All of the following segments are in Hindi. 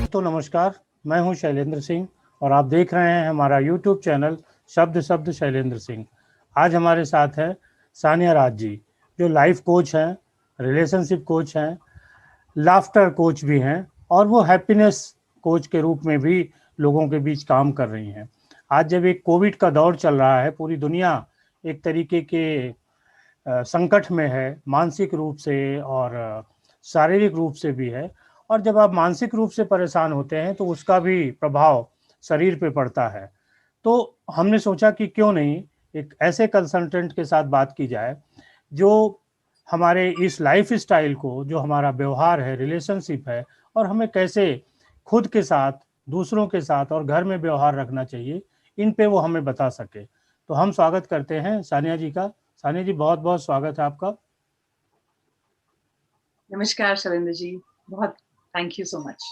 तो नमस्कार, मैं हूं शैलेंद्र सिंह और आप देख रहे हैं हमारा यूट्यूब चैनल शब्द शब्द शैलेंद्र सिंह। आज हमारे साथ है सानिया राज जी, जो लाइफ कोच हैं, रिलेशनशिप कोच हैं, लाफ्टर कोच भी हैं और वो हैप्पीनेस कोच के रूप में भी लोगों के बीच काम कर रही हैं। आज जब एक कोविड का दौर चल रहा है, पूरी दुनिया एक तरीके के संकट में है, मानसिक रूप से और शारीरिक रूप से भी है। और जब आप मानसिक रूप से परेशान होते हैं तो उसका भी प्रभाव शरीर पे पड़ता है। तो हमने सोचा कि क्यों नहीं एक ऐसे कंसल्टेंट के साथ बात की जाए जो हमारे इस लाइफ स्टाइल को, जो हमारा व्यवहार है, रिलेशनशिप है, और हमें कैसे खुद के साथ, दूसरों के साथ और घर में व्यवहार रखना चाहिए, इन पे वो हमें बता सके। तो हम स्वागत करते हैं सानिया जी का। सानिया जी, बहुत बहुत स्वागत है आपका। नमस्कार शैलेंद्र जी, बहुत थैंक यू सो मच।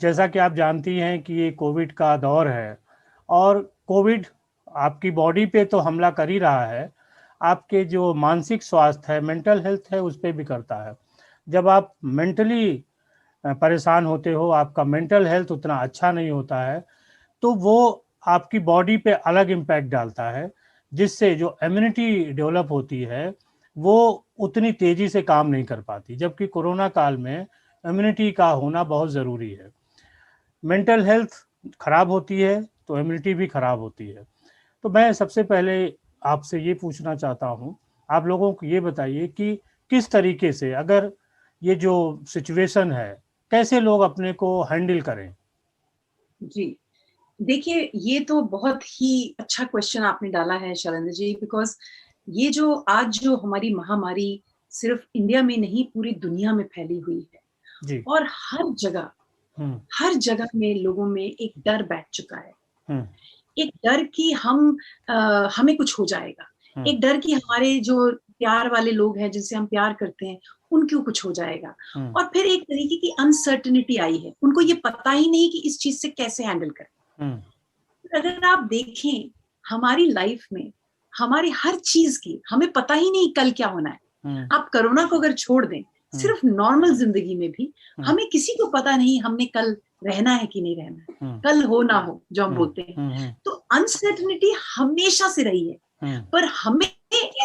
जैसा कि आप जानती हैं कि ये कोविड का दौर है और कोविड आपकी बॉडी पे तो हमला कर ही रहा है, आपके जो मानसिक स्वास्थ्य है, मेंटल हेल्थ है, उस पे भी करता है। जब आप मेंटली परेशान होते हो, आपका मेंटल हेल्थ उतना अच्छा नहीं होता है, तो वो आपकी बॉडी पे अलग इम्पैक्ट डालता है, जिससे जो इम्यूनिटी डेवलप होती है वो उतनी तेजी से काम नहीं कर पाती। जबकि कोरोना काल में इम्यूनिटी का होना बहुत ज़रूरी है। मेंटल हेल्थ खराब होती है तो इम्यूनिटी भी खराब होती है। तो मैं सबसे पहले आपसे ये पूछना चाहता हूँ, आप लोगों को ये बताइए कि किस तरीके से, अगर ये जो सिचुएशन है, कैसे लोग अपने को हैंडल करें? जी, देखिए ये तो बहुत ही अच्छा क्वेश्चन आपने डाला है शैलेंद्र जी, बिकॉज ये जो आज जो हमारी महामारी सिर्फ इंडिया में नहीं पूरी दुनिया में फैली हुई है जी। और हम्म। हर जगह में लोगों में एक डर बैठ चुका है। हम्म। एक डर कि हमें कुछ हो जाएगा, हम्म। एक डर कि हमारे जो प्यार वाले लोग हैं जिनसे हम प्यार करते हैं उनको कुछ हो जाएगा। हम्म। और फिर एक तरीके की अनसर्टेनिटी आई है, उनको ये पता ही नहीं कि इस चीज से कैसे हैंडल करें। हम्म। अगर आप देखें हमारी लाइफ में, हमारी हर चीज की हमें पता ही नहीं कल क्या होना है। हम्म। आप कोरोना को अगर छोड़ दें, हम्म। सिर्फ नॉर्मल जिंदगी में भी हम्म। हमें किसी को पता नहीं हमने कल रहना है कि नहीं रहना है, हम्म। कल हो ना हो जो हम हम्म। बोलते हैं। हम्म। तो अनसर्टेनिटी हमेशा से रही है, हम्म। पर हमें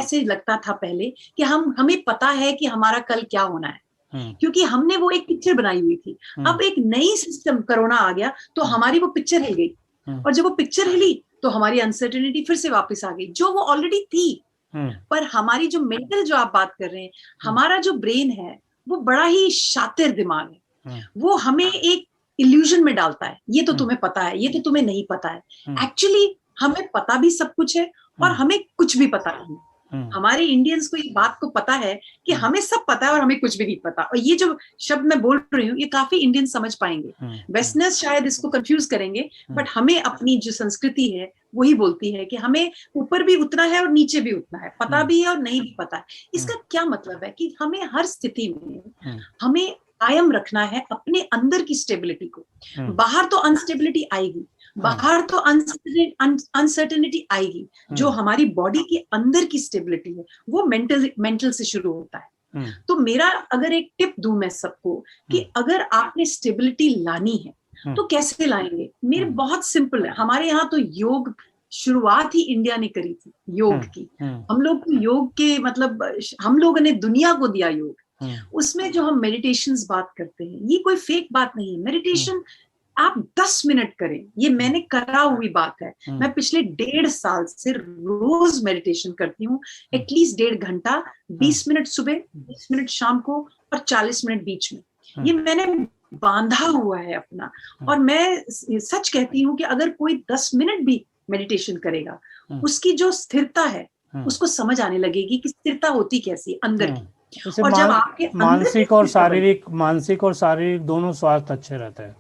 ऐसे लगता था पहले कि हमें पता है कि हमारा कल क्या होना है, हम्म। क्योंकि हमने वो एक पिक्चर बनाई हुई थी। हम्म। अब एक नई सिस्टम कोरोना आ गया तो हमारी वो पिक्चर हिल गई, हम्म। और जब वो पिक्चर हिली तो हमारी अनसर्टेनिटी फिर से वापस आ गई जो वो ऑलरेडी थी। हम्म। पर हमारी जो मेंटल, जो आप बात कर रहे हैं, हमारा जो ब्रेन है वो बड़ा ही शातिर दिमाग है। हम्म। वो हमें एक इल्यूजन में डालता है, ये तो हम्म। तुम्हें पता है, ये तो तुम्हें नहीं पता है। हम्म। एक्चुअली हमें पता भी सब कुछ है और हम्म। हमें कुछ भी पता नहीं। हम्म। हमारे इंडियंस को ये बात को पता है कि हमें सब पता है और हमें कुछ भी नहीं पता। और ये जो शब्द मैं बोल रही हूँ ये काफी इंडियन समझ पाएंगे, वेस्टर्नर्स शायद इसको कंफ्यूज करेंगे, बट हमें अपनी जो संस्कृति है वही बोलती है कि हमें ऊपर भी उतना है और नीचे भी उतना है, पता भी है और नहीं भी पता है। इसका क्या मतलब है कि हमें हर स्थिति में हमें कायम रखना है अपने अंदर की स्टेबिलिटी को। बाहर तो अनस्टेबिलिटी आएगी, बाहर तो अनसर्टेनिटी आएगी, जो हमारी बॉडी के अंदर की स्टेबिलिटी है वो मेंटल से शुरू होता है। तो मेरा अगर एक टिप दूं मैं सबको कि अगर आपने स्टेबिलिटी लानी है तो कैसे लाएंगे, मेरे बहुत सिंपल है। हमारे यहाँ तो योग शुरुआत ही इंडिया ने करी थी, योग की। हम लोग को योग के मतलब हम लोगों ने दुनिया को दिया योग। उसमें जो हम मेडिटेशंस बात करते हैं, ये कोई फेक बात नहीं है। मेडिटेशन आप 10 मिनट करें, ये मैंने करा हुई बात है। मैं पिछले 1.5 साल से रोज मेडिटेशन करती हूँ, एटलीस्ट 1.5 घंटा, 20 मिनट सुबह, 20 मिनट शाम को और 40 मिनट बीच में। ये मैंने बांधा हुआ है अपना। और मैं सच कहती हूँ कि अगर कोई 10 मिनट भी मेडिटेशन करेगा, उसकी जो स्थिरता है उसको समझ आने लगेगी कि स्थिरता होती कैसी अंदर की। और जब आपके मानसिक और शारीरिक दोनों स्वास्थ्य अच्छे रहते हैं।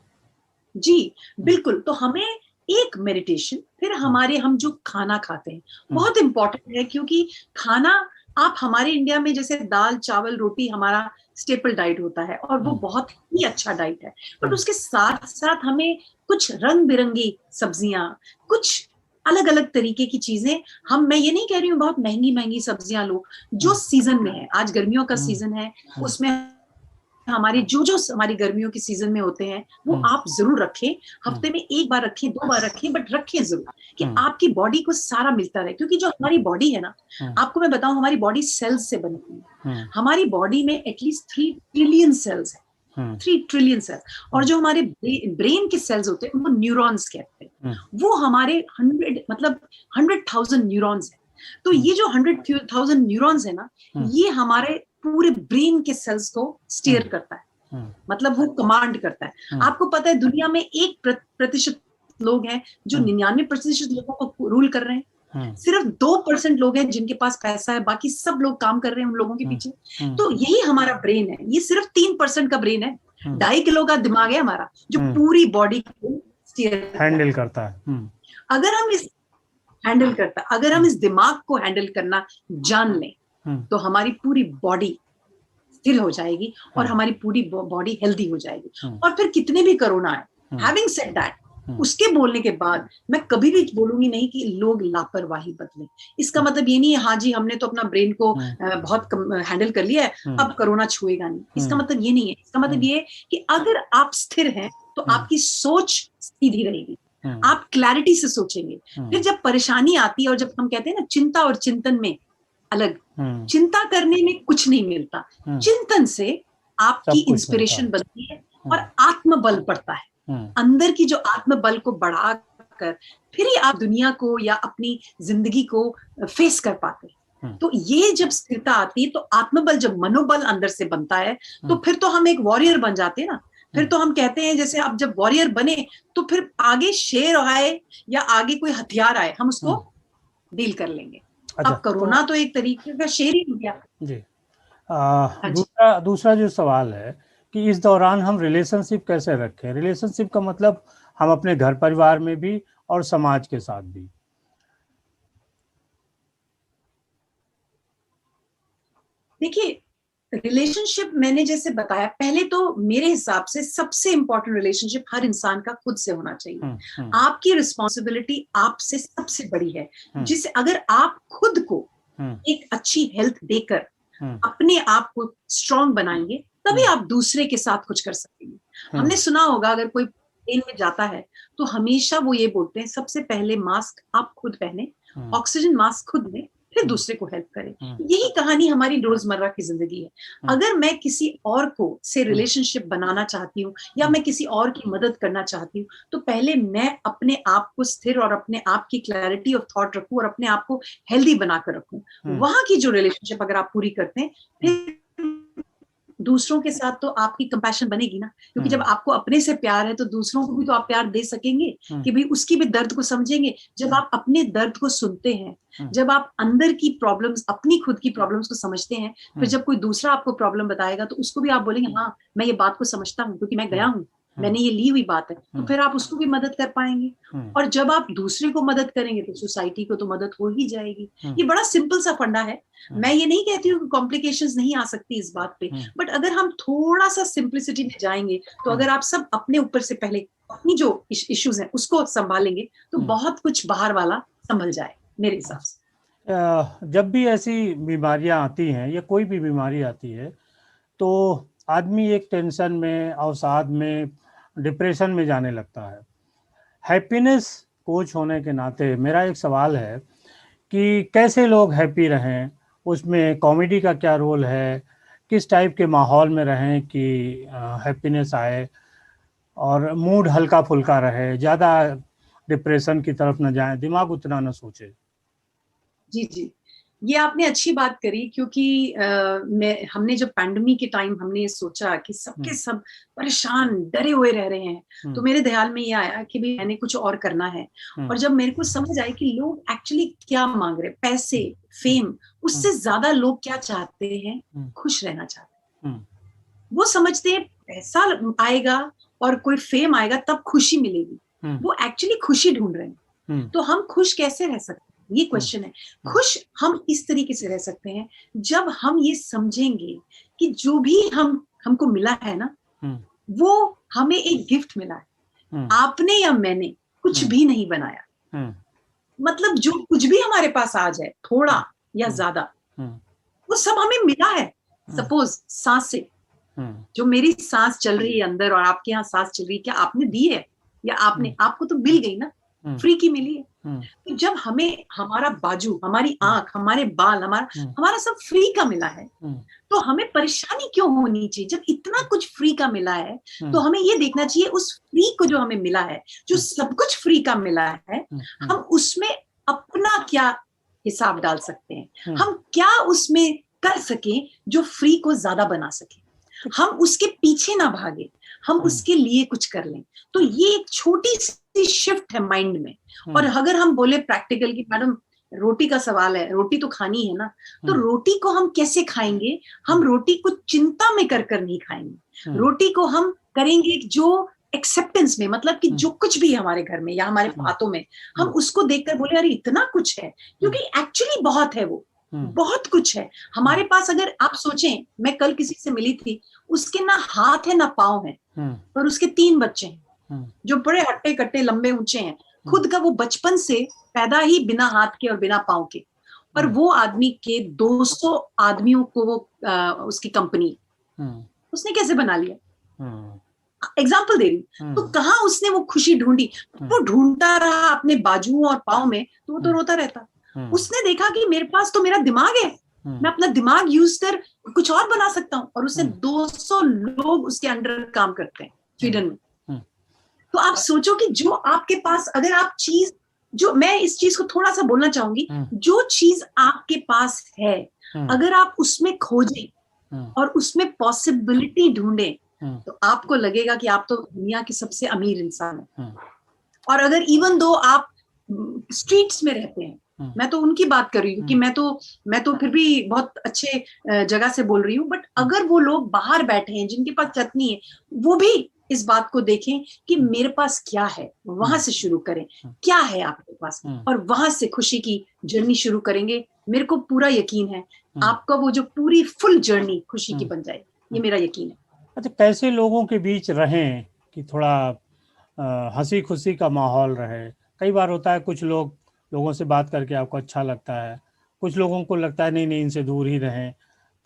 जी बिल्कुल। तो हमें एक मेडिटेशन, फिर हम जो खाना खाते हैं बहुत इंपॉर्टेंट है, क्योंकि खाना, आप हमारे इंडिया में जैसे दाल चावल रोटी हमारा स्टेपल डाइट होता है और वो बहुत ही अच्छा डाइट है, बट उसके साथ साथ हमें कुछ रंग बिरंगी सब्जियां, कुछ अलग अलग तरीके की चीजें, मैं ये नहीं कह रही हूँ बहुत महंगी महंगी सब्जियां लो, जो सीजन में है। आज गर्मियों का सीजन है, उसमें हमारी जो हमारी गर्मियों के सीजन में होते हैं वो आप जरूर रखें, हफ्ते में 1 बार रखें, 2 बार रखें, बट रखें जरूर कि आपकी बॉडी को सारा मिलता रहे। क्योंकि जो हमारी बॉडी है ना, आपको मैं बताऊं, हमारी बॉडी सेल्स से बनी है। हमारी बॉडी में एटलीस्ट 3 ट्रिलियन सेल्स है, 3 ट्रिलियन सेल्स। और जो हमारे ब्रेन के सेल्स होते हैं उनको न्यूरॉन्स कहते हैं। वो हमारे 100,000 न्यूरॉन्स है। तो ये जो 100,000 न्यूरॉन्स है ना, ये हमारे पूरे ब्रेन के सेल्स को स्टीयर करता है, मतलब वो कमांड करता है। आपको पता है दुनिया में 1% लोग हैं जो 99% लोगों को रूल कर रहे हैं। सिर्फ 2% लोग हैं जिनके पास पैसा है, बाकी सब लोग काम कर रहे हैं उन लोगों के पीछे। तो यही हमारा ब्रेन है। ये सिर्फ 3% का ब्रेन है, 2.5 किलो का दिमाग है हमारा, जो पूरी बॉडी को स्टीयर हैंडल करता है। अगर हम इस दिमाग को हैंडल करना जान लें तो हमारी पूरी बॉडी स्थिर हो जाएगी और हमारी पूरी बॉडी हेल्दी हो जाएगी। और फिर कितने भी कोरोना आए, हैविंग सेड दैट, उसके बोलने के बाद मैं कभी भी बोलूंगी नहीं कि लोग लापरवाही बदलें। इसका मतलब ये नहीं है हाँ जी हमने तो अपना ब्रेन को बहुत हैंडल कर लिया है, अब कोरोना छुएगा नहीं। इसका मतलब ये नहीं है। इसका मतलब ये है कि अगर आप स्थिर हैं तो आपकी सोच सीधी रहेगी, आप क्लैरिटी से सोचेंगे। फिर जब परेशानी आती है, और जब हम कहते हैं ना चिंता और चिंतन में अलग, चिंता करने में कुछ नहीं मिलता, चिंतन से आपकी इंस्पिरेशन बनती है और आत्मबल बढ़ता है। अंदर की जो आत्मबल को बढ़ाकर फिर ही आप दुनिया को या अपनी जिंदगी को फेस कर पाते हैं। तो ये जब स्थिरता आती है तो आत्मबल, जब मनोबल अंदर से बनता है तो फिर तो हम एक वॉरियर बन जाते हैं ना। फिर तो हम कहते हैं जैसे आप जब वॉरियर बने तो फिर आगे शेर आए या आगे कोई हथियार आए हम उसको डील कर लेंगे। अब कोरोना तो एक तरीके का शेर ही हो गया जी। दूसरा जो सवाल है कि इस दौरान हम रिलेशनशिप कैसे रखें। रिलेशनशिप का मतलब हम अपने घर परिवार में भी और समाज के साथ भी। देखिए रिलेशनशिप मैंने जैसे बताया, पहले तो मेरे हिसाब से सबसे इंपॉर्टेंट रिलेशनशिप हर इंसान का खुद से होना चाहिए। आपकी रिस्पॉन्सिबिलिटी आपसे सबसे बड़ी है, जिससे अगर आप खुद को एक अच्छी हेल्थ देकर अपने आप को स्ट्रांग बनाएंगे तभी आप दूसरे के साथ कुछ कर सकेंगे। हमने सुना होगा अगर कोई प्लेन में जाता है तो हमेशा वो ये बोलते हैं सबसे पहले मास्क आप खुद पहने, ऑक्सीजन मास्क खुद लें, फिर दूसरे को हेल्प करें। यही कहानी हमारी रोजमर्रा की जिंदगी है। अगर मैं किसी और को से रिलेशनशिप बनाना चाहती हूँ या मैं किसी और की मदद करना चाहती हूँ तो पहले मैं अपने आप को स्थिर और अपने आप की क्लैरिटी ऑफ थॉट रखूं और अपने आप को हेल्दी बनाकर रखूं। वहां की जो रिलेशनशिप अगर आप पूरी करते हैं फिर दूसरों के साथ तो आपकी कंपैशन बनेगी ना, क्योंकि जब आपको अपने से प्यार है तो दूसरों को भी तो आप प्यार दे सकेंगे कि भाई उसकी भी दर्द को समझेंगे। जब आप अपने दर्द को सुनते हैं, जब आप अंदर की प्रॉब्लम्स, अपनी खुद की प्रॉब्लम्स को समझते हैं, फिर जब कोई दूसरा आपको प्रॉब्लम बताएगा तो उसको भी आप बोलेंगे हाँ मैं ये बात को समझता हूँ क्योंकि मैं गया हूँ, मैंने ये ली हुई बात है, तो फिर आप उसको भी मदद कर पाएंगे। और जब आप दूसरे को मदद करेंगे तो सोसाइटी को तो मदद हो ही जाएगी। ये बड़ा सिंपल सा फंडा है। मैं ये नहीं कहती हूँ कि कॉम्प्लिकेशंस नहीं आ सकती इस बात पे, बट अगर हम थोड़ा सा सिंप्लिसिटी में जाएंगे तो अगर आप सब अपने ऊपर से पहले अपनी जो इश्यूज हैं उसको संभालेंगे तो बहुत कुछ बाहर वाला संभल जाए मेरे हिसाब से। जब भी ऐसी बीमारियां आती हैं या कोई भी बीमारी आती है तो आदमी एक टेंशन में, अवसाद में, डिप्रेशन में जाने लगता है। हैप्पीनेस कोच होने के नाते मेरा एक सवाल है कि कैसे लोग हैप्पी रहें, उसमें कॉमेडी का क्या रोल है, किस टाइप के माहौल में रहें कि हैप्पीनेस आए और मूड हल्का फुल्का रहे, ज़्यादा डिप्रेशन की तरफ न जाए, दिमाग उतना न सोचे। जी जी, ये आपने अच्छी बात करी क्योंकि हमने जब पैंडेमिक के टाइम हमने ये सोचा कि सबके सब परेशान डरे हुए रह रहे हैं तो मेरे ख्याल में ये आया कि भाई मैंने कुछ और करना है। और जब मेरे को समझ आया कि लोग एक्चुअली क्या मांग रहे हैं, पैसे, फेम, उससे ज्यादा लोग क्या चाहते हैं, खुश रहना चाहते हैं। वो समझते हैं पैसा आएगा और कोई फेम आएगा तब खुशी मिलेगी, वो एक्चुअली खुशी ढूंढ रहे हैं। तो हम खुश कैसे रह सकते हैं, ये क्वेश्चन है। खुश हम इस तरीके से रह सकते हैं जब हम ये समझेंगे कि जो भी हमको मिला है ना वो हमें एक गिफ्ट मिला है। आपने या मैंने कुछ भी नहीं बनाया। मतलब जो कुछ भी हमारे पास आ जाए, थोड़ा या ज्यादा, वो सब हमें मिला है। सपोज सांसें, जो मेरी सांस चल रही है अंदर और आपके यहाँ सांस चल रही है, क्या आपने दी है या आपको तो मिल गई ना, फ्री की मिली है। तो जब हमें हमारा बाजू, हमारी आंख, हमारे बाल, हमारा सब फ्री का मिला है, तो हमें परेशानी क्यों होनी चाहिए? जब इतना कुछ फ्री का मिला है तो हमें ये देखना चाहिए उस फ्री को जो हमें मिला है, जो सब कुछ फ्री का मिला है, हम उसमें अपना क्या हिसाब डाल सकते हैं, हम क्या उसमें कर सके जो फ्री को ज्यादा बना सके, हम उसके पीछे ना भागे, हम उसके लिए कुछ कर लें। तो ये एक छोटी सी शिफ्ट है माइंड में। और अगर हम बोले प्रैक्टिकल कि मैडम रोटी का सवाल है, रोटी तो खानी है ना, तो रोटी को हम कैसे खाएंगे? हम रोटी को चिंता में कर नहीं खाएंगे, रोटी को हम करेंगे जो एक्सेप्टेंस में, मतलब कि जो कुछ भी है हमारे घर में या हमारे हाथों में, हम उसको देखकर बोले अरे इतना कुछ है, क्योंकि एक्चुअली बहुत है, वो बहुत कुछ है हमारे पास। अगर आप सोचें, मैं कल किसी से मिली थी, उसके ना हाथ है ना पाँव है, पर उसके 3 बच्चे हैं जो बड़े हट्टे कट्टे लंबे ऊंचे हैं। खुद का वो बचपन से पैदा ही बिना हाथ के और बिना पाँव के, और वो आदमी के 200 आदमियों को वो उसकी कंपनी उसने कैसे बना लिया? एग्जाम्पल दे रही हूँ। तो कहाँ उसने वो खुशी ढूंढी? वो ढूंढता रहा अपने बाजुओं और पाँव में, तो वो तो रोता रहता। उसने देखा कि मेरे पास तो मेरा दिमाग है, मैं अपना दिमाग यूज कर कुछ और बना सकता हूँ, और उससे 200 लोग उसके अंडर काम करते हैं स्वीडन में। तो आप सोचो कि जो आपके पास, अगर आप चीज, जो मैं इस चीज को थोड़ा सा बोलना चाहूंगी, जो चीज आपके पास है, अगर आप उसमें खोजें और उसमें पॉसिबिलिटी ढूंढें, तो आपको लगेगा कि आप तो दुनिया के सबसे अमीर इंसान हैं। और अगर इवन दो आप स्ट्रीट्स में रहते हैं, मैं तो उनकी बात कर रही हूँ कि मैं तो फिर भी बहुत अच्छे जगह से बोल रही हूँ, बट अगर वो लोग बाहर बैठे हैं जिनके पास छत नहीं है, वो भी इस बात को देखें कि मेरे पास क्या है, वहां से शुरू करें, क्या है आपके पास, और वहां से खुशी की जर्नी शुरू करेंगे। मेरे को पूरा यकीन है आपका वो जो पूरी फुल जर्नी खुशी की बन जाएगी, ये मेरा यकीन है। अच्छा, कैसे लोगों के बीच रहें कि थोड़ा हंसी खुशी का माहौल रहे? कई बार होता है कुछ लोगों से बात करके आपको अच्छा लगता है, कुछ लोगों को लगता है नहीं इनसे दूर ही रहें,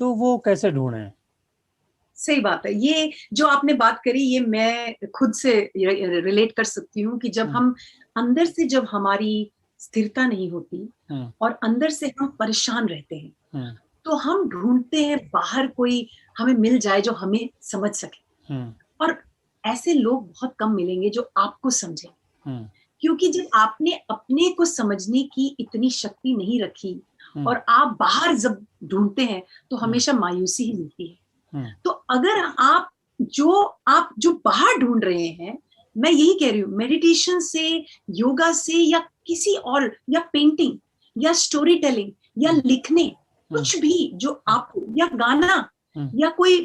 तो वो कैसे ढूंढें? सही बात है, ये जो आपने बात करी, ये मैं खुद से रिलेट कर सकती हूँ कि जब हम अंदर से, जब हमारी स्थिरता नहीं होती और अंदर से हम परेशान रहते हैं, तो हम ढूंढते हैं बाहर कोई हमें मिल जाए जो हमें समझ सके। और ऐसे लोग बहुत कम मिलेंगे जो आपको समझे, क्योंकि जब आपने अपने को समझने की इतनी शक्ति नहीं रखी और आप बाहर जब ढूंढते हैं, तो हमेशा मायूसी ही मिलती है। तो अगर आप जो बाहर ढूंढ रहे हैं, मैं यही कह रही हूँ, मेडिटेशन से, योगा से, या किसी और, या पेंटिंग, या स्टोरी टेलिंग, या लिखने, कुछ भी जो आपको, या गाना, या कोई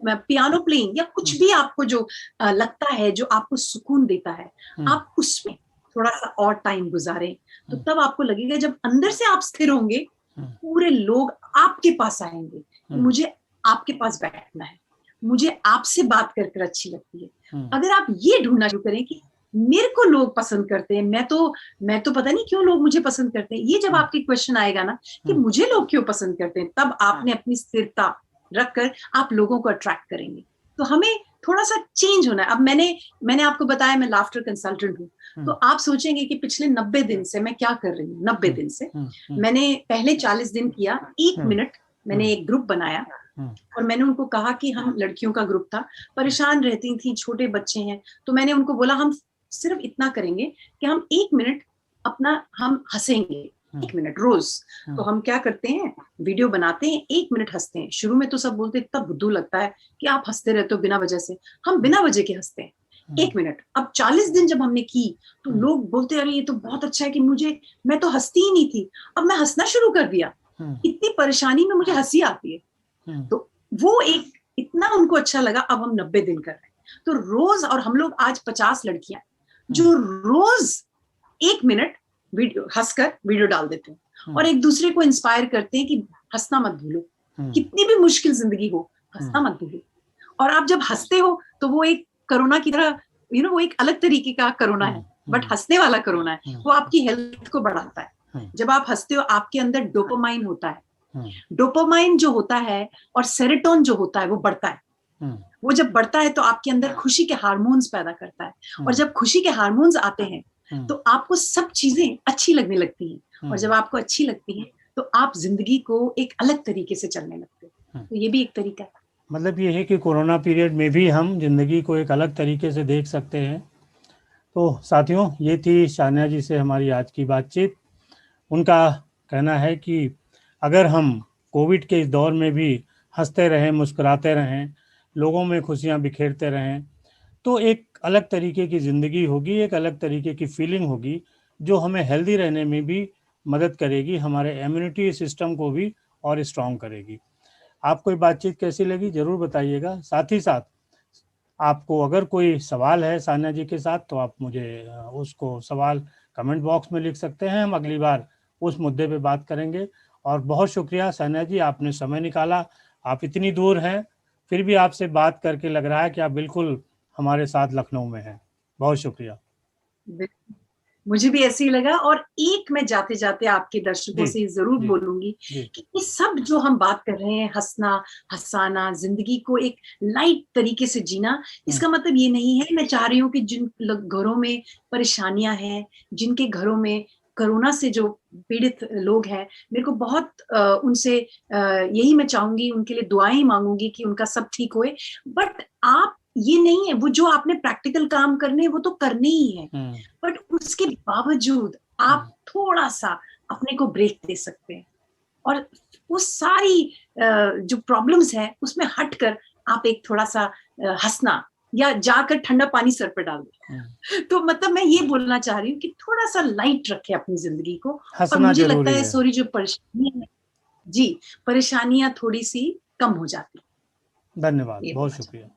पियानो प्लेइंग, या कुछ भी आपको जो लगता है, जो आपको सुकून देता है, आप उसमें थोड़ा सा और टाइम गुजारें। तो तब आपको लगेगा, जब अंदर से आप स्थिर होंगे, पूरे लोग आपके पास आएंगे, मुझे आपके पास बैठना है, मुझे आपसे बात कर अच्छी लगती है। अगर आप ये ढूंढना शुरू करें कि मेरे को लोग पसंद करते हैं, मैं तो पता नहीं क्यों लोग मुझे पसंद करते हैं, ये जब आपकी क्वेश्चन आएगा ना कि मुझे लोग क्यों पसंद करते हैं, तब आपने अपनी स्थिरता रखकर आप लोगों को अट्रैक्ट करेंगे। तो हमें थोड़ा सा चेंज होना है। अब मैंने आपको बताया मैं लाफ्टर कंसल्टेंट हूँ, तो आप सोचेंगे कि पिछले 90 दिन से मैं क्या कर रही हूँ। 90 दिन से मैंने पहले 40 दिन किया, 1 मिनट मैंने एक ग्रुप बनाया और मैंने उनको कहा कि हम, लड़कियों का ग्रुप था, परेशान रहती थी, छोटे बच्चे हैं, तो मैंने उनको बोला हम सिर्फ इतना करेंगे कि हम 1 मिनट हम हंसेंगे, 1 मिनट रोज। तो हम क्या करते हैं, वीडियो बनाते हैं, 1 मिनट हंसते हैं। शुरू में तो सब बोलते इतना बुद्धू लगता है कि आप हंसते रहते हो बिना वजह से, हम बिना वजह के हंसते हैं 1 मिनट। अब 40 दिन जब हमने की तो लोग बोलते अरे ये तो बहुत अच्छा है कि मैं तो हंसती ही नहीं थी, अब मैं हंसना शुरू कर दिया, इतनी परेशानी में मुझे हंसी आती है। तो वो एक इतना उनको अच्छा लगा। अब हम 90 दिन कर रहे हैं, तो रोज, और हम लोग आज 50 लड़कियां जो रोज 1 मिनट वीडियो हंसकर वीडियो डाल देते हैं और एक दूसरे को इंस्पायर करते हैं कि हंसना मत भूलो, कितनी भी मुश्किल जिंदगी हो, हंसना मत भूलो। और आप जब हंसते हो तो वो एक कोरोना की तरह, वो एक अलग तरीके का कोरोना है, बट हंसने वाला कोरोना है, वो आपकी हेल्थ को बढ़ाता है। जब आप हंसते हो आपके अंदर डोपामाइन होता है, डोपामाइन जो होता है और सेरोटोनिन जो होता है वो बढ़ता है। वो जब बढ़ता है तो आपके अंदर खुशी के हार्मोन्स पैदा करता है, और जब खुशी के हार्मोन्स आते हैं तो आपको सब चीजें अच्छी लगने लगती हैं, और जब आपको अच्छी लगती हैं तो आप जिंदगी को एक अलग तरीके से चलने लगते हैं। तो ये भी एक तरीका है। मतलब ये है कि कोरोना पीरियड में भी हम जिंदगी को एक अलग तरीके से देख सकते हैं। तो साथियों, ये थी सान्या जी से हमारी आज की बातचीत। उनका कहना है कि अगर हम कोविड के इस दौर में भी हंसते रहें, मुस्कुराते रहें, लोगों में खुशियां बिखेरते रहें, तो एक अलग तरीके की ज़िंदगी होगी, एक अलग तरीके की फीलिंग होगी, जो हमें हेल्दी रहने में भी मदद करेगी, हमारे इम्यूनिटी सिस्टम को भी और स्ट्रॉन्ग करेगी। आपको ये बातचीत कैसी लगी ज़रूर बताइएगा। साथ ही साथ आपको अगर कोई सवाल है सान्या जी के साथ, तो आप मुझे उसको सवाल कमेंट बॉक्स में लिख सकते हैं। हम अगली बार उस मुद्दे पे बात करेंगे। और बहुत शुक्रिया सान्या जी, आपने समय निकाला। आप इतनी दूर हैं, फिर भी आपसे बात करके लग रहा है कि आप बिल्कुल हमारे साथ लखनऊ में हैं। बहुत शुक्रिया। मुझे भी ऐसे ही लगा। और एक मैं जाते जाते आपके दर्शकों से जरूर बोलूंगी कि ये सब जो हम बात कर रहे हैं, हंसना, हंसाना, जिंदगी को एक लाइट तरीके से जीना, इसका मतलब ये नहीं है, मैं चाह रही हूँ कि जिन घरों में परेशानियां हैं, जिनके घरों में कोरोना से जो पीड़ित लोग हैं, मेरे को बहुत उनसे यही मैं चाहूंगी, उनके लिए दुआएं मांगूंगी कि उनका सब ठीक होए। बट आप ये नहीं है, वो जो आपने प्रैक्टिकल काम करने वो तो करने ही है, बट उसके बावजूद आप थोड़ा सा अपने को ब्रेक दे सकते हैं, और उस सारी जो प्रॉब्लम्स है उसमें हटकर आप एक थोड़ा सा हंसना, या जाकर ठंडा पानी सर पर डाल दे। तो मतलब मैं ये बोलना चाह रही हूँ कि थोड़ा सा लाइट रखे अपनी जिंदगी को। और मुझे लगता है सॉरी जो परेशानियां है जी, परेशानियां थोड़ी सी कम हो जाती। धन्यवाद, बहुत शुक्रिया।